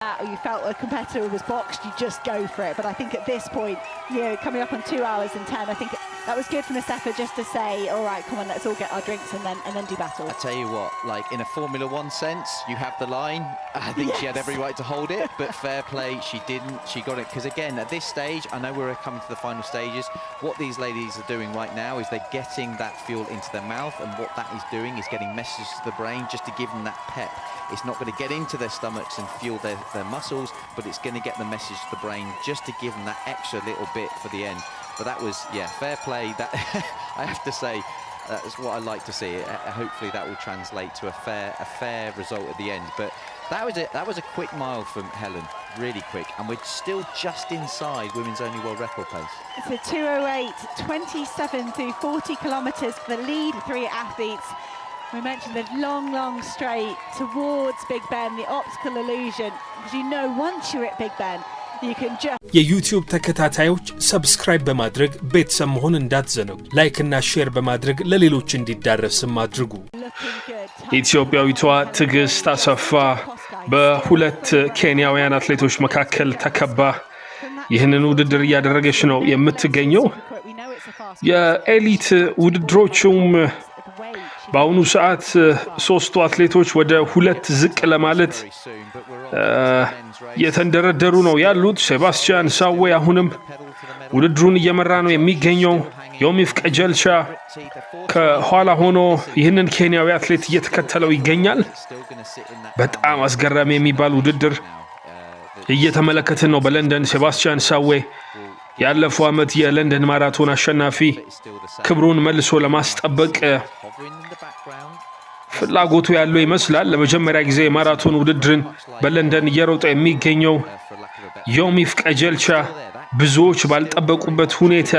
or you felt a competitor was boxed, you just go for it. But I think at this point, coming up on 2 hours and 10, I think that was good from Mustafa just to say, all right, come on, let's all get our drinks and then do battle. I tell you what, like in a Formula One sense, you have the line. I think she had every right to hold it, but fair play, she didn't. She got it because again, at this stage, I know we're coming to the final stages. What these ladies are doing right now is they're getting that fuel into their mouth, and what that is doing is getting messages to the brain just to give them that pep. It's not going to get into their stomachs and fuel their muscles, but it's going to get the message to the brain just to give them that extra little bit for the end. But that was, yeah, fair play. That I have to say, that's what I like to see. Hopefully that will translate to a fair result at the end. But that was a quick mile from Helen, really quick, and we're still just inside women's only world record pace. It's a 2:08:27 through 40 kilometres for the lead three athletes. We mentioned the long straight towards Big Ben, the optical illusion, because you know once you're at Big Ben, you can just... የዩቲዩብ ተከታታዮች ሰብስክራይብ በማድረግ ቤተሰብ መሆን እንዳትዘነጉ፣ ላይክ እና ሼር በማድረግ ለሌሎች እንዲዳረስም አድርጉ። ኢትዮጵያዊቷ ትዕግስት አሰፋ በሁለት ኬንያውያን አትሌቶች መካከል ተከባ ይህንን ውድድር እያደረገች ነው የምትገኘው። የኤሊት ውድድሮቹም በአሁኑ ሰዓት ሶስቱ አትሌቶች ወደ ሁለት ዝቅ ለማለት የተንደረደሩ ነው ያሉት። ሴባስቲያን ሳዌ አሁንም ውድድሩን እየመራ ነው የሚገኘው። ዮሚፍ ቀጀልቻ ከኋላ ሆኖ ይህንን ኬንያዊ አትሌት እየተከተለው ይገኛል። በጣም አስገራሚ የሚባል ውድድር እየተመለከትን ነው በለንደን። ሴባስቲያን ሳዌ ያለፈው ዓመት የለንደን ማራቶን አሸናፊ ክብሩን መልሶ ለማስጠበቅ ፍላጎቱ ያለው ይመስላል። ለመጀመሪያ ጊዜ የማራቶን ውድድርን በለንደን እየሮጠ የሚገኘው ዮሚፍ ቀጀልቻ ብዙዎች ባልጠበቁበት ሁኔታ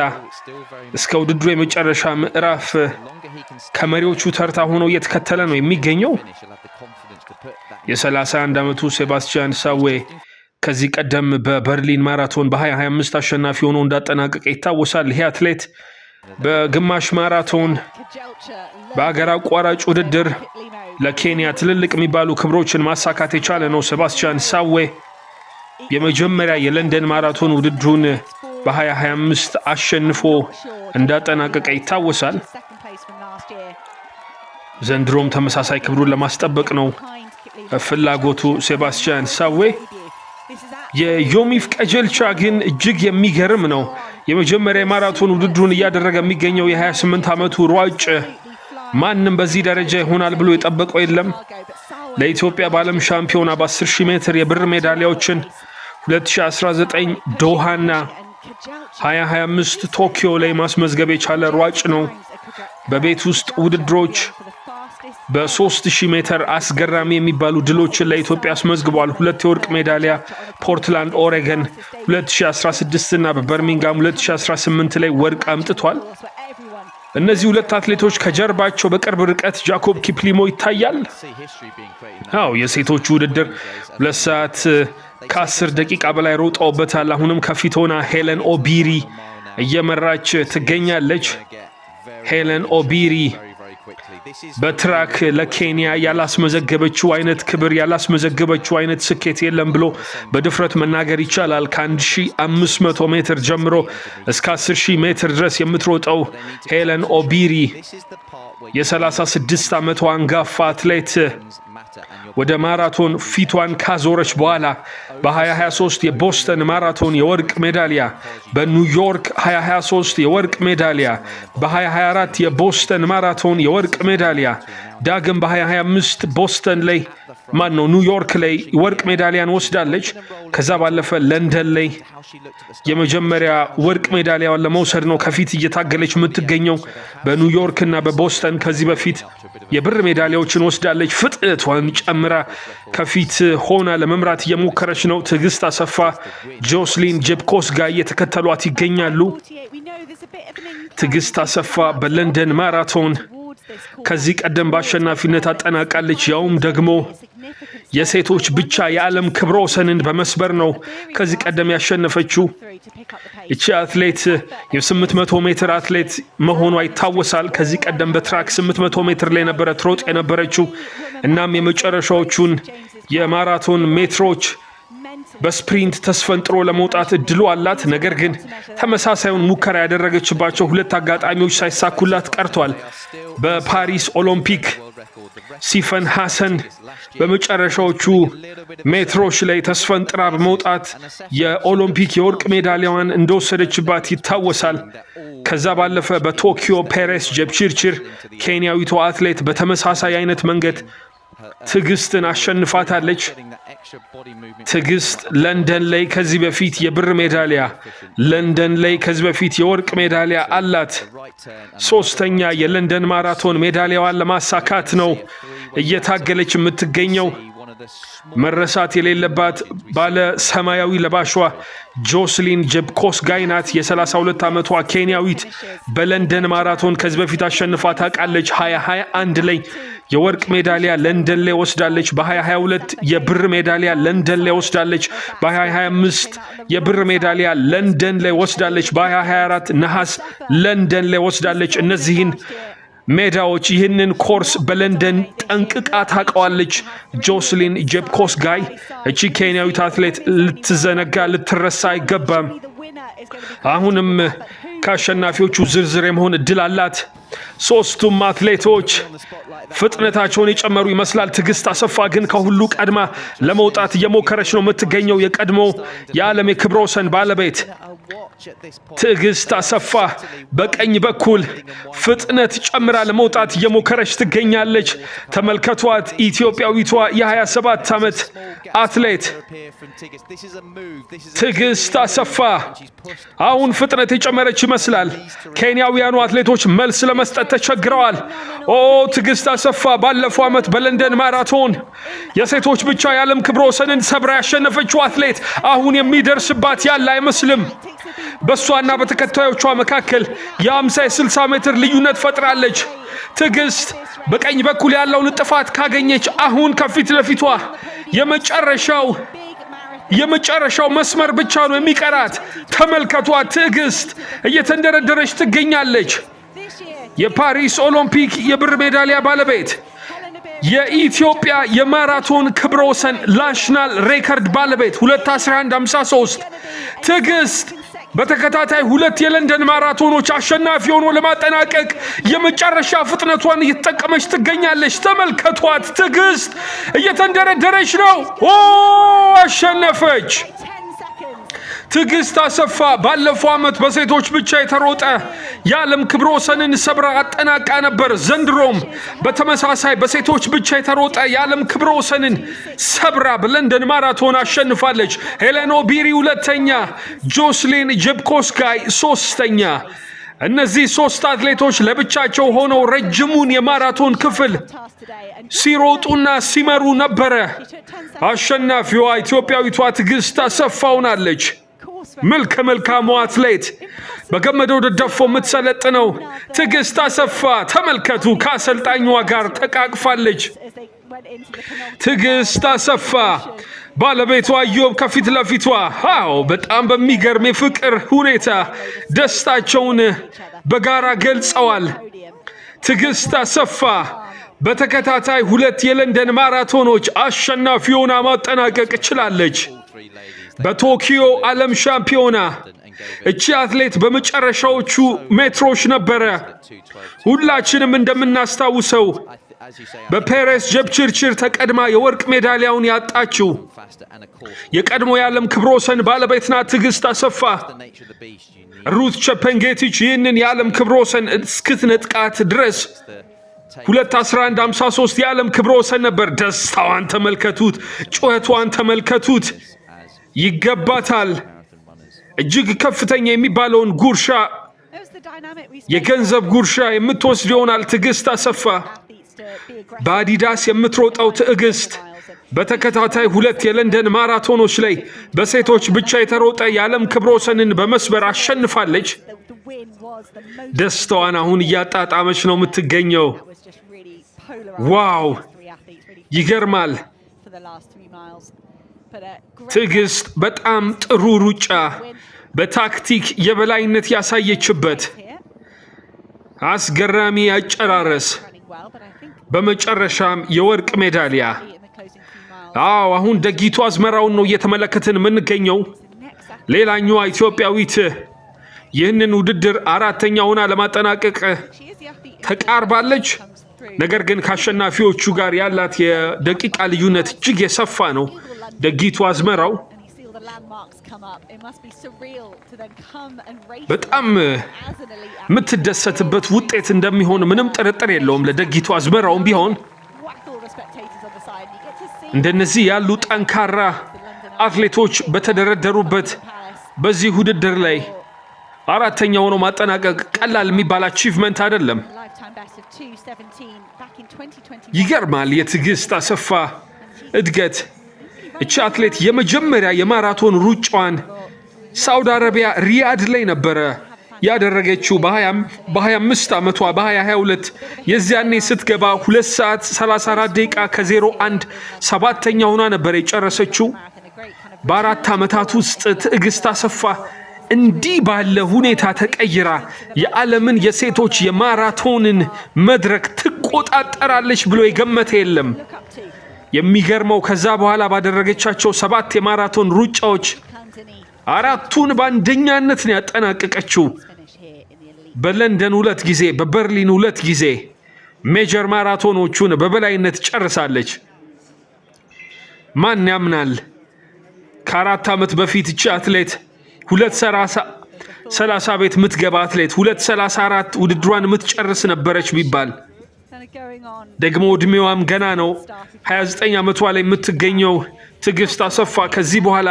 እስከ ውድድሩ የመጨረሻ ምዕራፍ ከመሪዎቹ ተርታ ሆኖ እየተከተለ ነው የሚገኘው። የ31 ዓመቱ ሴባስቲያን ሳዌ ከዚህ ቀደም በበርሊን ማራቶን በ2025 አሸናፊ ሆኖ እንዳጠናቀቀ ይታወሳል። ይህ አትሌት በግማሽ ማራቶን በአገር አቋራጭ ውድድር ለኬንያ ትልልቅ የሚባሉ ክብሮችን ማሳካት የቻለ ነው። ሴባስቲያን ሳዌ የመጀመሪያ የለንደን ማራቶን ውድድሩን በ2025 አሸንፎ እንዳጠናቀቀ ይታወሳል። ዘንድሮም ተመሳሳይ ክብሩን ለማስጠበቅ ነው ፍላጎቱ ሴባስቲያን ሳዌ። የዮሚፍ ቀጀልቻ ግን እጅግ የሚገርም ነው። የመጀመሪያ ማራቶን ውድድሩን እያደረገ የሚገኘው የ28 ዓመቱ ሯጭ ማንም በዚህ ደረጃ ይሆናል ብሎ የጠበቀው የለም። ለኢትዮጵያ በዓለም ሻምፒዮና በ10000 ሜትር የብር ሜዳሊያዎችን 2019 ዶሃና 2025 ቶኪዮ ላይ ማስመዝገብ የቻለ ሯጭ ነው። በቤት ውስጥ ውድድሮች በ3000 ሜትር አስገራሚ የሚባሉ ድሎችን ለኢትዮጵያ አስመዝግቧል። 2 የወርቅ ሜዳሊያ ፖርትላንድ ኦሬገን 2016 እና በበርሚንጋም 2018 ላይ ወርቅ አምጥቷል። እነዚህ ሁለት አትሌቶች ከጀርባቸው በቅርብ ርቀት ጃኮብ ኪፕሊሞ ይታያል። የሴቶቹ ውድድር 2 ሰዓት ከ10 ደቂቃ በላይ ሮጠውበታል። አሁንም ከፊት ሆና ሄለን ኦቢሪ እየመራች ትገኛለች። ሄለን ኦቢሪ በትራክ ለኬንያ ያላስመዘገበችው አይነት ክብር ያላስመዘገበችው አይነት ስኬት የለም ብሎ በድፍረት መናገር ይቻላል። ከ1500 ሜትር ጀምሮ እስከ 10000 ሜትር ድረስ የምትሮጠው ሄለን ኦቢሪ የ36 ዓመቷ አንጋፋ አትሌት ወደ ማራቶን ፊቷን ካዞረች በኋላ በ2023 የቦስተን ማራቶን የወርቅ ሜዳሊያ፣ በኒውዮርክ 2023 የወርቅ ሜዳሊያ፣ በ2024 የቦስተን ማራቶን የወርቅ ሜዳሊያ፣ ዳግም በ2025 ቦስተን ላይ ኒውዮርክ ላይ ወርቅ ሜዳሊያን ወስዳለች። ከዛ ባለፈ ለንደን ላይ የመጀመሪያ ወርቅ ሜዳሊያውን ለመውሰድ ነው ከፊት እየታገለች የምትገኘው። በኒውዮርክ እና በቦስተን ከዚህ በፊት የብር ሜዳሊያዎችን ወስዳለች። ፍጥነቷን ጨምራ ከፊት ሆና ለመምራት እየሞከረች ነው። ትዕግስት አሰፋ፣ ጆስሊን ጄፕኮስ ጋር እየተከተሏት ይገኛሉ። ትዕግስት አሰፋ በለንደን ማራቶን ከዚህ ቀደም በአሸናፊነት አጠናቃለች። ያውም ደግሞ የሴቶች ብቻ የዓለም ክብረ ወሰንን በመስበር ነው ከዚህ ቀደም ያሸነፈችው። እቺ አትሌት የ800 ሜትር አትሌት መሆኗ ይታወሳል። ከዚህ ቀደም በትራክ 800 ሜትር ላይ ነበረ ትሮጥ የነበረችው። እናም የመጨረሻዎቹን የማራቶን ሜትሮች በስፕሪንት ተስፈንጥሮ ለመውጣት እድሉ አላት። ነገር ግን ተመሳሳዩን ሙከራ ያደረገችባቸው ሁለት አጋጣሚዎች ሳይሳኩላት ቀርቷል። በፓሪስ ኦሎምፒክ ሲፈን ሐሰን በመጨረሻዎቹ ሜትሮች ላይ ተስፈንጥራ በመውጣት የኦሎምፒክ የወርቅ ሜዳሊያዋን እንደወሰደችባት ይታወሳል። ከዛ ባለፈ በቶኪዮ ፔሬስ ጀፕቺርቺር ኬንያዊቷ አትሌት በተመሳሳይ አይነት መንገድ ትዕግስትን አሸንፋታለች። ትዕግስት ለንደን ላይ ከዚህ በፊት የብር ሜዳሊያ፣ ለንደን ላይ ከዚህ በፊት የወርቅ ሜዳሊያ አላት። ሶስተኛ የለንደን ማራቶን ሜዳሊያዋን ለማሳካት ነው እየታገለች የምትገኘው። መረሳት የሌለባት ባለ ሰማያዊ ለባሿ ጆስሊን ጀብኮስጋይ ናት። የ32 ዓመቷ ኬንያዊት በለንደን ማራቶን ከዚህ በፊት አሸንፋ ታውቃለች። 2021 ላይ የወርቅ ሜዳሊያ ለንደን ላይ ወስዳለች። በ2022 የብር ሜዳሊያ ለንደን ላይ ወስዳለች። በ2025 የብር ሜዳሊያ ለንደን ላይ ወስዳለች። በ2024 ነሐስ ለንደን ላይ ወስዳለች። እነዚህን ሜዳዎች ይህንን ኮርስ በለንደን ጠንቅቃ ታውቀዋለች ጆስሊን ጀብኮስጋይ። እቺ ኬንያዊት አትሌት ልትዘነጋ ልትረሳ አይገባም። አሁንም ከአሸናፊዎቹ ዝርዝር የመሆን እድል አላት። ሶስቱም አትሌቶች ፍጥነታቸውን የጨመሩ ይመስላል። ትዕግስት አሰፋ ግን ከሁሉ ቀድማ ለመውጣት እየሞከረች ነው የምትገኘው። የቀድሞ የዓለም የክብረ ወሰን ባለቤት ትዕግስት አሰፋ በቀኝ በኩል ፍጥነት ጨምራ ለመውጣት እየሞከረች ትገኛለች። ተመልከቷት። ኢትዮጵያዊቷ የ27 ዓመት አትሌት ትዕግስት አሰፋ አሁን ፍጥነት የጨመረች ይመስላል። ኬንያውያኑ አትሌቶች መልስ ለመስጠት ተቸግረዋል። ትዕግስት አሰፋ ባለፈው ዓመት በለንደን ማራቶን የሴቶች ብቻ የዓለም ክብረ ወሰንን ሰብራ ያሸነፈችው አትሌት አሁን የሚደርስባት ያለ አይመስልም። በሷና በተከታዮቿ መካከል የ50-60 ሜትር ልዩነት ፈጥራለች። ትዕግስት በቀኝ በኩል ያለውን ጥፋት ካገኘች አሁን ከፊት ለፊቷ የመጨረሻው መስመር ብቻ ነው የሚቀራት። ተመልከቷት። ትዕግስት እየተንደረደረች ትገኛለች። የፓሪስ ኦሎምፒክ የብር ሜዳሊያ ባለቤት፣ የኢትዮጵያ የማራቶን ክብረ ወሰን ናሽናል ሬከርድ ባለቤት 2:11:53 ትዕግስት በተከታታይ ሁለት የለንደን ማራቶኖች አሸናፊ ሆኖ ለማጠናቀቅ የመጨረሻ ፍጥነቷን እየተጠቀመች ትገኛለች። ተመልከቷት። ትዕግስት እየተንደረደረች ነው። አሸነፈች። ትዕግስት አሰፋ ባለፈው ዓመት በሴቶች ብቻ የተሮጠ የዓለም ክብረ ወሰንን ሰብራ አጠናቃ ነበር። ዘንድሮም በተመሳሳይ በሴቶች ብቻ የተሮጠ የዓለም ክብረ ወሰንን ሰብራ በለንደን ማራቶን አሸንፋለች። ሄሌን ኦቢሪ ሁለተኛ፣ ጆስሊን ጀብኮስጋይ ሶስተኛ። እነዚህ ሶስት አትሌቶች ለብቻቸው ሆነው ረጅሙን የማራቶን ክፍል ሲሮጡና ሲመሩ ነበረ። አሸናፊዋ ኢትዮጵያዊቷ ትዕግስት አሰፋ ሆናለች። መልካሙ አትሌት በገመደው ደደፎ የምትሰለጥነው ትዕግስት አሰፋ ተመልከቱ፣ ከአሰልጣኟ ጋር ተቃቅፋለች። ትዕግስት አሰፋ ባለቤቷ ኢዮብ ከፊት ለፊቷ በጣም በሚገርም የፍቅር ሁኔታ ደስታቸውን በጋራ ገልጸዋል። ትዕግስት አሰፋ በተከታታይ ሁለት የለንደን ማራቶኖች አሸናፊ ሆና ማጠናቀቅ ችላለች። በቶኪዮ ዓለም ሻምፒዮና እቺ አትሌት በመጨረሻዎቹ ሜትሮች ነበረ ሁላችንም እንደምናስታውሰው በፔሬስ ጀፕቺርቺር ተቀድማ የወርቅ ሜዳሊያውን ያጣችው የቀድሞ የዓለም ክብረ ወሰን ባለቤት ናት ትዕግስት አሰፋ። ሩት ቸፐንጌቲች ይህንን የዓለም ክብረ ወሰን እስክትነጥቃት ድረስ 2:11:53 የዓለም ክብረ ወሰን ነበር። ደስታዋን ተመልከቱት፣ ጩኸቷን ተመልከቱት። ይገባታል። እጅግ ከፍተኛ የሚባለውን ጉርሻ የገንዘብ ጉርሻ የምትወስድ ይሆናል ትዕግስት አሰፋ። በአዲዳስ የምትሮጠው ትዕግስት በተከታታይ ሁለት የለንደን ማራቶኖች ላይ በሴቶች ብቻ የተሮጠ የዓለም ክብረ ወሰንን በመስበር አሸንፋለች። ደስታዋን አሁን እያጣጣመች ነው የምትገኘው። ዋው ይገርማል። ትዕግስት በጣም ጥሩ ሩጫ በታክቲክ የበላይነት ያሳየችበት አስገራሚ አጨራረስ፣ በመጨረሻም የወርቅ ሜዳሊያ። አዎ አሁን ደጊቱ አዝመራውን ነው እየተመለከትን የምንገኘው። ሌላኛዋ ኢትዮጵያዊት ይህንን ውድድር አራተኛ ሆና ለማጠናቀቅ ተቃርባለች። ነገር ግን ከአሸናፊዎቹ ጋር ያላት የደቂቃ ልዩነት እጅግ የሰፋ ነው። ደጊቱ አዝመራው በጣም የምትደሰትበት ውጤት እንደሚሆን ምንም ጥርጥር የለውም። ለደጊቱ አዝመራውም ቢሆን እንደነዚህ ያሉ ጠንካራ አትሌቶች በተደረደሩበት በዚህ ውድድር ላይ አራተኛ ሆኖ ማጠናቀቅ ቀላል የሚባል አቺቭመንት አይደለም። ይገርማል። የትዕግስት አሰፋ እድገት። እቺ አትሌት የመጀመሪያ የማራቶን ሩጫዋን ሳውዲ አረቢያ ሪያድ ላይ ነበረ ያደረገችው በ25 ዓመቷ በ2022 የዚያኔ ስትገባ 2 ሰዓት 34 ደቂቃ ከ01 ሰባተኛ ሆና ነበር የጨረሰችው። በአራት ዓመታት ውስጥ ትዕግስት አሰፋ እንዲህ ባለ ሁኔታ ተቀይራ የዓለምን የሴቶች የማራቶንን መድረክ ትቆጣጠራለች ብሎ የገመተ የለም። የሚገርመው ከዛ በኋላ ባደረገቻቸው 7 የማራቶን ሩጫዎች 4ቱን በአንደኛነት ነው ያጠናቀቀችው። በለንደን 2 ጊዜ፣ በበርሊን 2 ጊዜ ሜጀር ማራቶኖቹን በበላይነት ጨርሳለች። ማን ያምናል? ከ4 ዓመት በፊት እቺ አትሌት 2:30 ቤት ምትገባ አትሌት 2:34 ውድድሯን ምትጨርስ ነበረች ቢባል ደግሞ እድሜዋም ገና ነው። 29 ዓመቷ ላይ የምትገኘው ትዕግስት አሰፋ ከዚህ በኋላ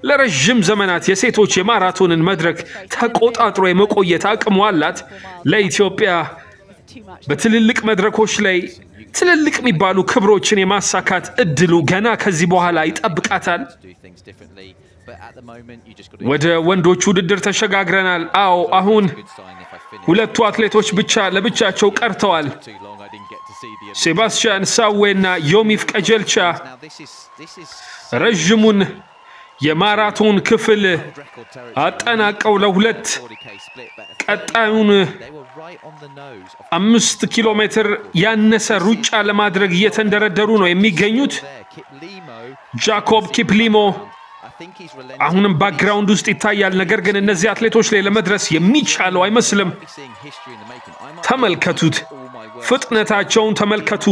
ለረጅም ዘመናት የሴቶች የማራቶንን መድረክ ተቆጣጥሮ የመቆየት አቅሙ አላት። ለኢትዮጵያ በትልልቅ መድረኮች ላይ ትልልቅ የሚባሉ ክብሮችን የማሳካት እድሉ ገና ከዚህ በኋላ ይጠብቃታል። ወደ ወንዶች ውድድር ተሸጋግረናል። አዎ አሁን ሁለቱ አትሌቶች ብቻ ለብቻቸው ቀርተዋል። ሴባስቲያን ሳዌና ዮሚፍ ቀጀልቻ ረጅሙን የማራቶን ክፍል አጠናቀው ለሁለት ቀጣዩን 5 ኪሎ ሜትር ያነሰ ሩጫ ለማድረግ እየተንደረደሩ ነው የሚገኙት። ጃኮብ ኪፕሊሞ አሁንም ባክግራውንድ ውስጥ ይታያል። ነገር ግን እነዚህ አትሌቶች ላይ ለመድረስ የሚቻለው አይመስልም። ተመልከቱት፣ ፍጥነታቸውን ተመልከቱ።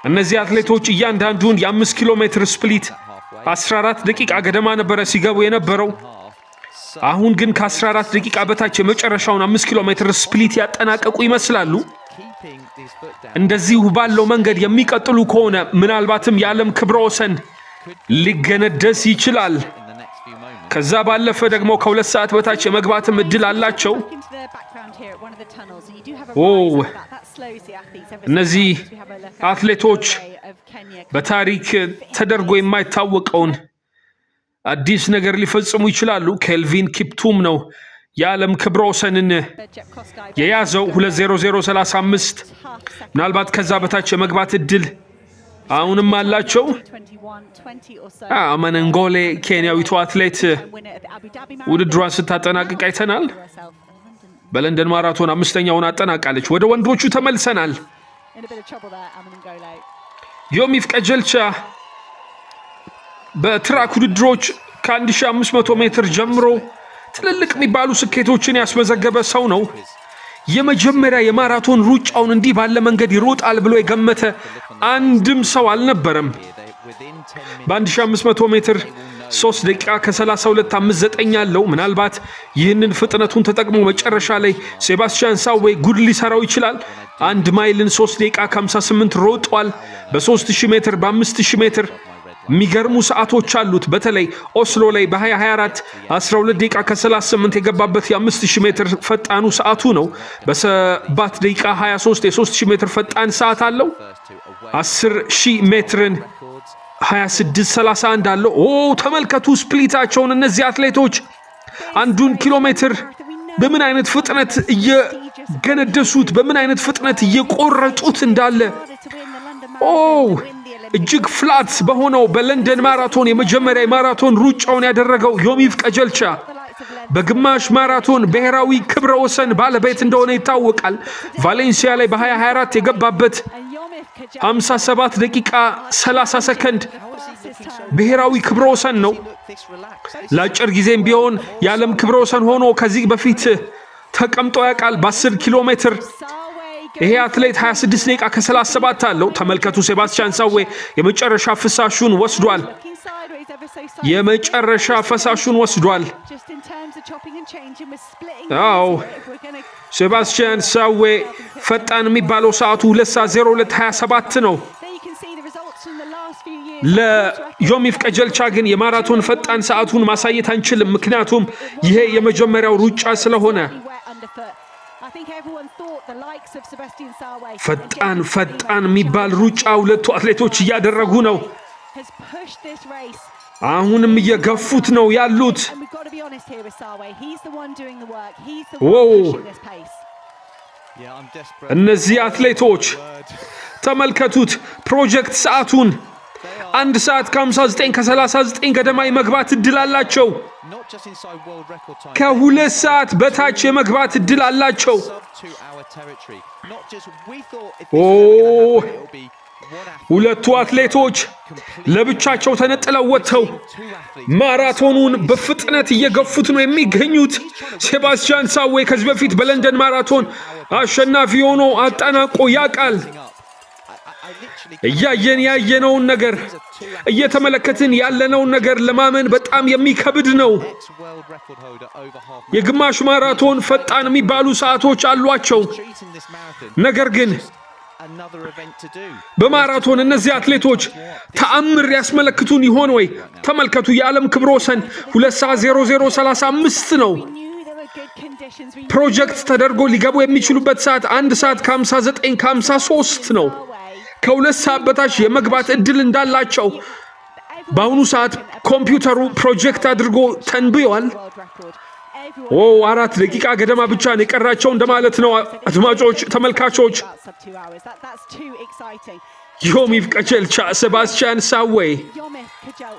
እነዚህ አትሌቶች እያንዳንዱን የ5 ኪሎ ሜትር ስፕሊት 14 ደቂቃ ገደማ ነበረ ሲገቡ የነበረው። አሁን ግን ከ14 ደቂቃ በታች የመጨረሻውን 5 ኪሎ ሜትር ስፕሊት ያጠናቀቁ ይመስላሉ። እንደዚሁ ባለው መንገድ የሚቀጥሉ ከሆነ ምናልባትም የዓለም ክብረ ወሰን ሊገነደስ ይችላል። ከዛ ባለፈ ደግሞ ከ2 ሰዓት በታች የመግባትም እድል አላቸው። እነዚህ አትሌቶች በታሪክ ተደርጎ የማይታወቀውን አዲስ ነገር ሊፈጽሙ ይችላሉ። ኬልቪን ኪፕቱም ነው የዓለም ክብረ ወሰንን የያዘው 2:00:35። ምናልባት ከዛ በታች የመግባት እድል አሁንም አላቸው። አማነንጎሌ ኬንያዊቱ አትሌት ውድድሯን ስታጠናቅቅ አይተናል። በለንደን ማራቶን 5ኛውን አጠናቃለች። ወደ ወንዶቹ ተመልሰናል። ዮሚፍ ቀጀልቻ በትራክ ውድድሮች ከ1500 ሜትር ጀምሮ ትልልቅ የሚባሉ ስኬቶችን ያስመዘገበ ሰው ነው። የመጀመሪያ የማራቶን ሩጫውን እንዲህ ባለ መንገድ ይሮጣል ብሎ የገመተ አንድም ሰው አልነበረም። በ1500 ሜትር 3 ደቂቃ ከ32:59 ያለው ምናልባት ይህንን ፍጥነቱን ተጠቅሞ መጨረሻ ላይ ሴባስቲያን ሳዌ ጉድ ሊሰራው ይችላል። 1 ማይልን 3 ደቂቃ ከ58 ሮጧል። በ3000 ሜትር በ5000 ሜትር የሚገርሙ ሰዓቶች አሉት። በተለይ ኦስሎ ላይ በ2024 12 ደቂቃ ከ38 የገባበት የ5000 ሜትር ፈጣኑ ሰዓቱ ነው። በ7 ደቂቃ 23 የ3000 ሜትር ፈጣን ሰዓት አለው። 10000 ሜትርን 26:31 አለው። ተመልከቱ ስፕሊታቸውን። እነዚህ አትሌቶች አንዱን ኪሎ ሜትር በምን አይነት ፍጥነት እየገነደሱት በምን አይነት ፍጥነት እየቆረጡት እንዳለ እጅግ ፍላት በሆነው በለንደን ማራቶን የመጀመሪያ ማራቶን ሩጫውን ያደረገው ዮሚፍ ቀጀልቻ በግማሽ ማራቶን ብሔራዊ ክብረ ወሰን ባለቤት እንደሆነ ይታወቃል። ቫሌንሲያ ላይ በ2024 የገባበት 57 ደቂቃ 30 ሰከንድ ብሔራዊ ክብረ ወሰን ነው። ለአጭር ጊዜም ቢሆን የዓለም ክብረ ወሰን ሆኖ ከዚህ በፊት ተቀምጦ ያውቃል በ10 ኪሎ ሜትር። ይሄ አትሌት 26 ደቂቃ ከ37 አለው። ተመልከቱ፣ ሴባስቲያን ሳዌ የመጨረሻ ፍሳሹን ወስዷል። የመጨረሻ ፈሳሹን ወስዷል። አዎ ሴባስቲያን ሳዌ ፈጣን የሚባለው ሰዓቱ 2:02:27 ነው። ለዮሚፍ ቀጀልቻ ግን የማራቶን ፈጣን ሰዓቱን ማሳየት አንችልም፣ ምክንያቱም ይሄ የመጀመሪያው ሩጫ ስለሆነ። ፈጣን የሚባል ሩጫ ሁለቱ አትሌቶች እያደረጉ ነው። አሁንም እየገፉት ነው ያሉት። እነዚህ አትሌቶች ተመልከቱት፣ ፕሮጀክት ሰዓቱን 1 ሰዓት ከ59 ከ39 ገደማ የመግባት እድል አላቸው። ከ2 ሰዓት በታች የመግባት እድል አላቸው። ሁለቱ አትሌቶች ለብቻቸው ተነጥለው ወጥተው ማራቶኑን በፍጥነት እየገፉት ነው የሚገኙት። ሴባስቲያን ሳዌ ከዚህ በፊት በለንደን ማራቶን አሸናፊ ሆኖ አጠናቆ ያውቃል። እያየን ያየነውን ነገር እየተመለከትን ያለነውን ነገር ለማመን በጣም የሚከብድ ነው። የግማሽ ማራቶን ፈጣን የሚባሉ ሰዓቶች አሏቸው። ነገር ግን በማራቶን እነዚህ አትሌቶች ተአምር ያስመለክቱን ይሆን ወይ? ተመልከቱ፣ የዓለም ክብረ ወሰን 2:00:35 ነው። ፕሮጀክት ተደርጎ ሊገቡ የሚችሉበት ሰዓት 1 ሰዓት ከ59 ከ53 ነው። ከ2 ሰዓት በታች የመግባት እድል እንዳላቸው በአሁኑ ሰዓት ኮምፒውተሩ ፕሮጀክት አድርጎ ተንብዮአል። 4 ደቂቃ ገደማ ብቻ ነው የቀራቸው እንደማለት ነው። አድማጮች፣ ተመልካቾች፣ ዮሚፍ ቀጀልቻ ሴባስቲያን ሳዌ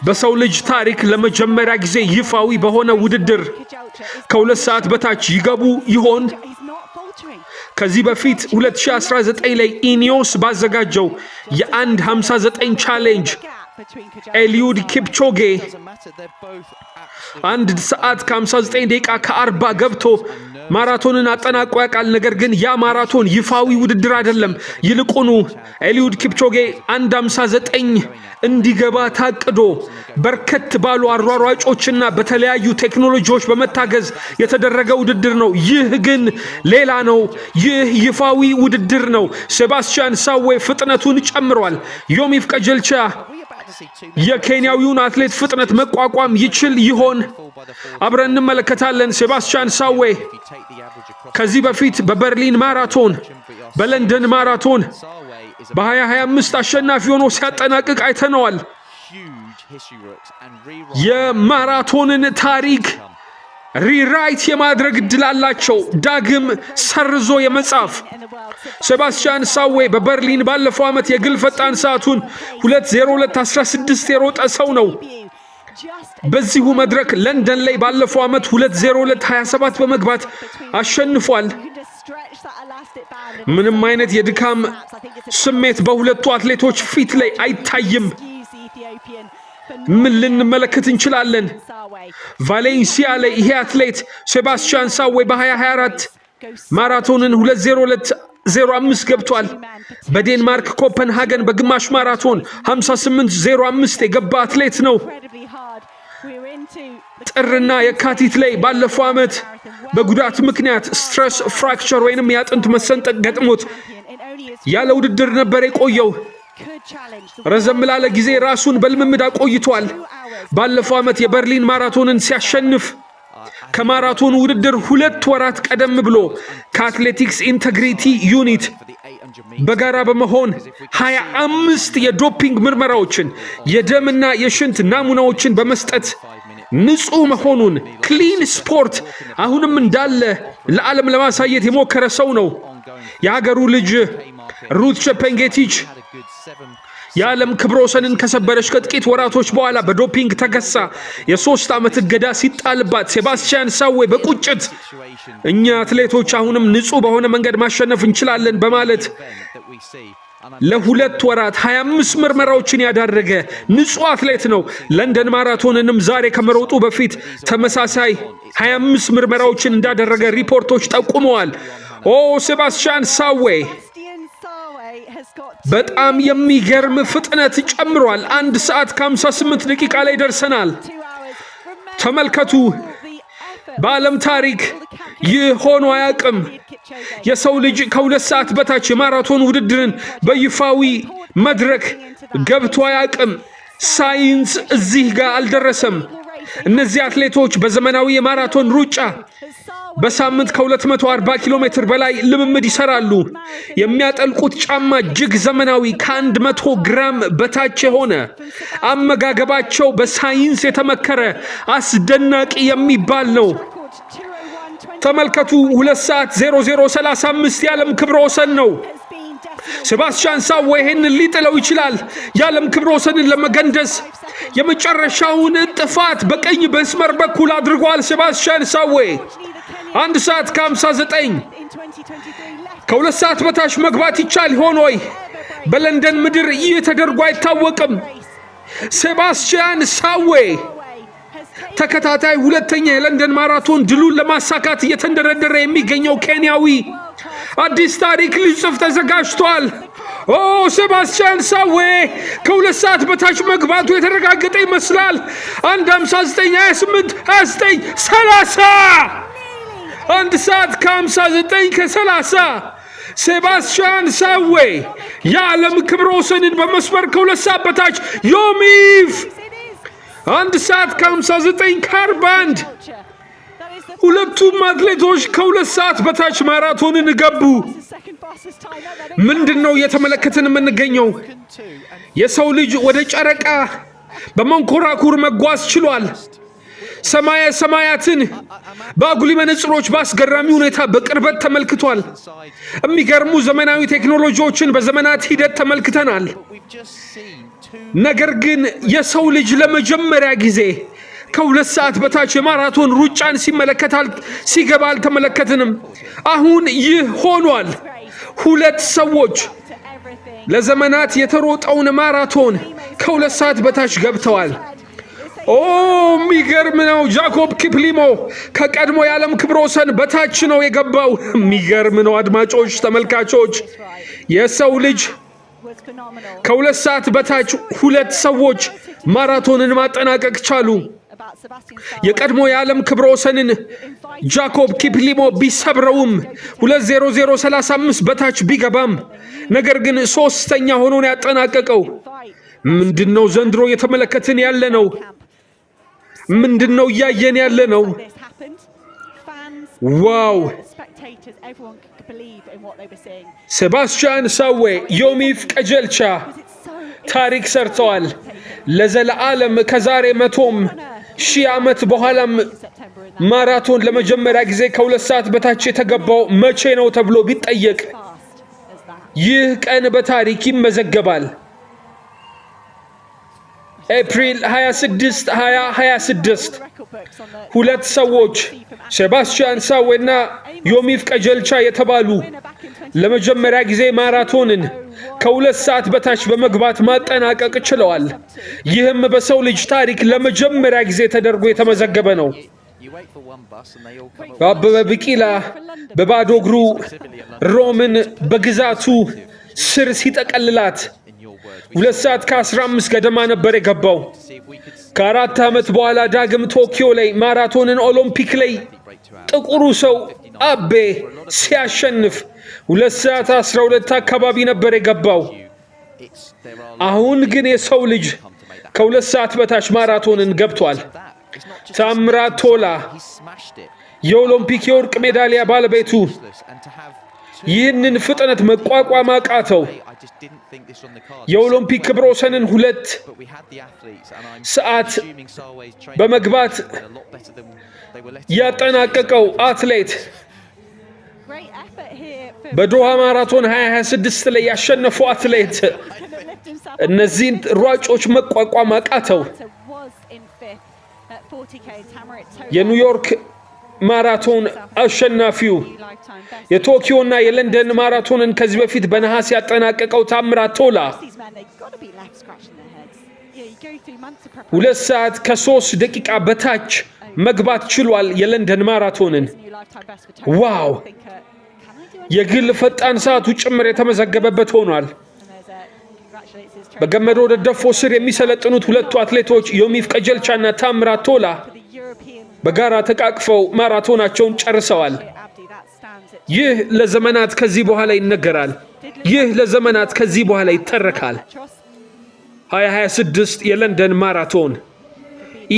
በሰው ልጅ ታሪክ ለመጀመሪያ ጊዜ ይፋዊ በሆነ ውድድር ከ2 ሰዓት በታች ይገቡ ይሆን? ከዚህ በፊት 2019 ላይ ኢኒዮስ ባዘጋጀው የ1:59 ቻሌንጅ ኤልዩድ ኪፕቾጌ 1 ሰዓት ከ59 ደቂቃ ከ40 ገብቶ ማራቶንን አጠናቆ ያውቃል። ነገር ግን ያ ማራቶን ይፋዊ ውድድር አይደለም። ይልቁኑ ኤልዩድ ኪፕቾጌ 1:59 እንዲገባ ታቅዶ በርከት ባሉ አሯሯጮችና በተለያዩ ቴክኖሎጂዎች በመታገዝ የተደረገ ውድድር ነው። ይህ ግን ሌላ ነው። ይህ ይፋዊ ውድድር ነው። ሴባስቲያን ሳዌ ፍጥነቱን ጨምሯል። ዮሚፍ ቀጀልቻ የኬንያዊውን አትሌት ፍጥነት መቋቋም ይችል ይሆን? አብረን እንመለከታለን። ሴባስቲያን ሳዌ ከዚህ በፊት በበርሊን ማራቶን፣ በለንደን ማራቶን በ2025 አሸናፊ ሆኖ ሲያጠናቅቅ አይተነዋል። የማራቶንን ታሪክ ሪራይት የማድረግ እድል አላቸው፣ ዳግም ሰርዞ የመጻፍ። ሴባስቲያን ሳዌ በበርሊን ባለፈው ዓመት የግል ፈጣን ሰዓቱን 2:02:16 የሮጠ ሰው ነው። በዚሁ መድረክ ለንደን ላይ ባለፈው ዓመት 2:02:27 በመግባት አሸንፏል። ምንም አይነት የድካም ስሜት በሁለቱ አትሌቶች ፊት ላይ አይታይም። ምን ልንመለከት እንችላለን? ቫሌንሲያ ላይ ይሄ አትሌት ሴባስቲያን ሳዌ በ2024 ማራቶንን 2:02:05 ገብቷል። በዴንማርክ ኮፐንሃገን በግማሽ ማራቶን 58:05 የገባ አትሌት ነው። ጥርና የካቲት ላይ ባለፈው ዓመት በጉዳት ምክንያት ስትረስ ፍራክቸር ወይንም የአጥንት መሰንጠቅ ገጥሞት ያለ ውድድር ነበር የቆየው። ረዘም ላለ ጊዜ ራሱን በልምምድ አቆይቷል። ባለፈው ዓመት የበርሊን ማራቶንን ሲያሸንፍ ከማራቶን ውድድር 2 ወራት ቀደም ብሎ ከአትሌቲክስ ኢንተግሪቲ ዩኒት በጋራ በመሆን 25 የዶፒንግ ምርመራዎችን የደምና የሽንት ናሙናዎችን በመስጠት ንጹህ መሆኑን ክሊን ስፖርት አሁንም እንዳለ ለዓለም ለማሳየት የሞከረ ሰው ነው። የሀገሩ ልጅ ሩት ቼፔንጌቲች የዓለም ክብረ ወሰንን ከሰበረች ከጥቂት ወራቶች በኋላ በዶፒንግ ተከሳ የ3 ዓመት እገዳ ሲጣልባት ሴባስቲያን ሳዌ በቁጭት እኛ አትሌቶች አሁንም ንጹህ በሆነ መንገድ ማሸነፍ እንችላለን በማለት ለሁለት ወራት 25 ምርመራዎችን ያደረገ ንጹህ አትሌት ነው። ለንደን ማራቶንንም ዛሬ ከመሮጡ በፊት ተመሳሳይ 25 ምርመራዎችን እንዳደረገ ሪፖርቶች ጠቁመዋል። ኦ ሴባስቲያን ሳዌ በጣም የሚገርም ፍጥነት ጨምሯል። 1 ሰዓት ከ58 ደቂቃ ላይ ደርሰናል። ተመልከቱ። በዓለም ታሪክ ይህ ሆኖ አያውቅም። የሰው ልጅ ከ2 ሰዓት በታች የማራቶን ውድድርን በይፋዊ መድረክ ገብቶ አያውቅም። ሳይንስ እዚህ ጋር አልደረሰም። እነዚህ አትሌቶች በዘመናዊ የማራቶን ሩጫ በሳምንት ከ240 ኪሎ ሜትር በላይ ልምምድ ይሰራሉ። የሚያጠልቁት ጫማ እጅግ ዘመናዊ ከ100 ግራም በታች የሆነ አመጋገባቸው በሳይንስ የተመከረ አስደናቂ የሚባል ነው። ተመልከቱ። 2 ሰዓት 00:35 የዓለም ክብረ ወሰን ነው። ሴባስቲያን ሳዌ ይህንን ሊጥለው ይችላል። የዓለም ክብረ ወሰንን ለመገንደስ የመጨረሻውን ጥፋት በቀኝ መስመር በኩል አድርጓል። ሴባስቲያን ሳዌ 1 ሰዓት ከ59 ከ2 ሰዓት በታች መግባት ይቻል ይሆን ወይ? በለንደን ምድር ይህ ተደርጎ አይታወቅም። ሴባስቲያን ሳዌ ተከታታይ ሁለተኛ የለንደን ማራቶን ድሉን ለማሳካት እየተንደረደረ የሚገኘው ኬንያዊ አዲስ ታሪክ ሊጽፍ ተዘጋጅቷል። ኦ ሴባስቲያን ሳዌ ከ2 ሰዓት በታች መግባቱ የተረጋገጠ ይመስላል። 1:59:28 29 30 1 ሰዓት ከ59 ከ30 ሴባስቲያን ሳዌ የዓለም ክብረ ወሰንን በመስመር ከ2 ሰዓት በታች ዮሚፍ 1 ሰዓት ከ59 ከ41 ሁለቱም አትሌቶች ከ2 ሰዓት በታች ማራቶንን ገቡ። ምንድነው እየተመለከትን የምንገኘው? የሰው ልጅ ወደ ጨረቃ በመንኮራኩር መጓዝ ችሏል። ሰማያትን በአጉሊ መነጽሮች በአስገራሚ ሁኔታ በቅርበት ተመልክቷል። የሚገርሙ ዘመናዊ ቴክኖሎጂዎችን በዘመናት ሂደት ተመልክተናል። ነገር ግን የሰው ልጅ ለመጀመሪያ ጊዜ ከ2 ሰዓት በታች የማራቶን ሩጫን ሲገባ አልተመለከትንም። አሁን ይህ ሆኗል። 2 ሰዎች ለዘመናት የተሮጠውን ማራቶን ከ2 ሰዓት በታች ገብተዋል። ኦ የሚገርም ነው። ጃኮብ ኪፕሊሞ ከቀድሞ የዓለም ክብረ ወሰን በታች ነው የገባው። የሚገርም ነው። አድማጮች፣ ተመልካቾች የሰው ልጅ ከ2 ሰዓት በታች 2 ሰዎች ማራቶንን ማጠናቀቅ ቻሉ። የቀድሞ የዓለም ክብረ ወሰንን ጃኮብ ኪፕሊሞ ቢሰብረውም 2:00:35 በታች ቢገባም ነገር ግን 3ኛ ሆኖ ነው ያጠናቀቀው። ምንድነው ዘንድሮ እየተመለከትን ያለ ነው? ምንድነው እያየን ያለ ነው? ዋው! ሴባስቲያን ሳዌ፣ ዮሚፍ ቀጀልቻ ታሪክ ሰርተዋል። ለዘለዓለም ከዛሬ 100,000 ዓመት በኋላም ማራቶን ለመጀመሪያ ጊዜ ከ2 ሰዓት በታች የተገባው መቼ ነው ተብሎ ቢጠየቅ ይህ ቀን በታሪክ ይመዘገባል። ኤፕሪል 26 2026 2 ሰዎች ሴባስቲያን ሳዌ እና ዮሚፍ ቀጀልቻ የተባሉ ለመጀመሪያ ጊዜ ማራቶንን ከ2 ሰዓት በታች በመግባት ማጠናቀቅ ችለዋል። ይህም በሰው ልጅ ታሪክ ለመጀመሪያ ጊዜ ተደርጎ የተመዘገበ ነው። አበበ ቢቂላ በባዶ እግሩ ሮምን በግዛቱ ስር ሲጠቀልላት 2 ሰዓት ከ15 ገደማ ነበር የገባው። ከ4 ዓመት በኋላ ዳግም ቶኪዮ ላይ ማራቶንን ኦሎምፒክ ላይ ጥቁሩ ሰው አቤ ሲያሸንፍ 2 ሰዓት 12 አካባቢ ነበር የገባው። አሁን ግን የሰው ልጅ ከ2 ሰዓት በታች ማራቶንን ገብቷል። ታምራት ቶላ የኦሎምፒክ የወርቅ ሜዳሊያ ባለቤቱ ይህንን ፍጥነት መቋቋም አቃተው። የኦሎምፒክ ክብረ ወሰንን 2 ሰዓት በመግባት ያጠናቀቀው አትሌት በዶሃ ማራቶን 2026 ላይ ያሸነፈው አትሌት እነዚህን ሯጮች መቋቋም አቃተው። የኒውዮርክ ማራቶን አሸናፊው የቶኪዮና የለንደን ማራቶንን ከዚህ በፊት በነሐስ ያጠናቀቀው ታምራት ቶላ 2 ሰዓት ከ3 ደቂቃ በታች መግባት ችሏል የለንደን ማራቶንን። ዋው! የግል ፈጣን ሰዓቱ ጭምር የተመዘገበበት ሆኗል። በገመዶ ደደፎ ስር የሚሰለጥኑት ሁለቱ አትሌቶች ዮሚፍ ቀጀልቻና ታምራት ቶላ በጋራ ተቃቅፈው ማራቶናቸውን ጨርሰዋል። ይህ ለዘመናት ከዚህ በኋላ ይነገራል። ይህ ለዘመናት ከዚህ በኋላ ይተረካል። 2026 የለንደን ማራቶን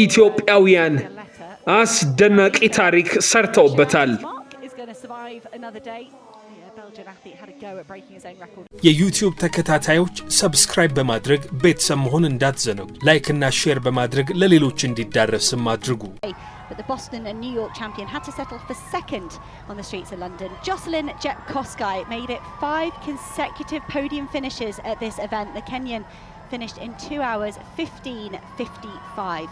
ኢትዮጵያውያን አስደናቂ ታሪክ ሰርተውበታል። የዩቲዩብ ተከታታዮች ሰብስክራይብ በማድረግ ቤተሰብ መሆን እንዳትዘነጉ። ላይክ እና ሼር በማድረግ ለሌሎች እንዲዳረስም አድርጉ። But the Boston and New York champion had to settle for second on the streets of London. Jocelyn Jepkosgei made it 5 consecutive podium finishes at this event. The Kenyan finished in 2 hours 15:55.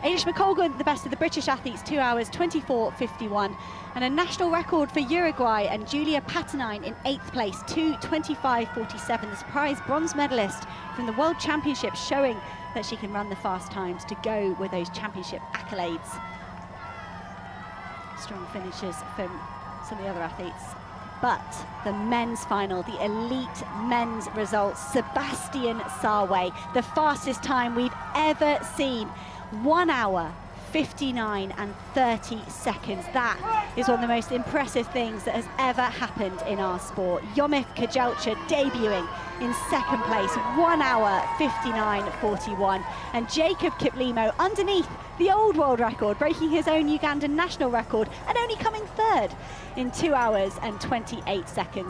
Ailish McColgan, the best of the British athletes, 2 hours 24:51. And a national record for Uruguay and Julia Patanine in 8th place, 2:25:47. The surprise bronze medalist from the World Championships, showing that she can run the fast times to go with those championship accolades. Strong finishes from some of the other athletes. But the men's final, the elite men's results, Sebastian Sawe, the fastest time we've ever seen, 1 hour 59:30. That is one of the most impressive things that has ever happened in our sport. Yomif Kejelcha debuting in second place, 1 hour 59:41. And Jacob Kiplimo underneath the old world record, breaking his own Ugandan national record and only coming third in 2 hours and 28 seconds.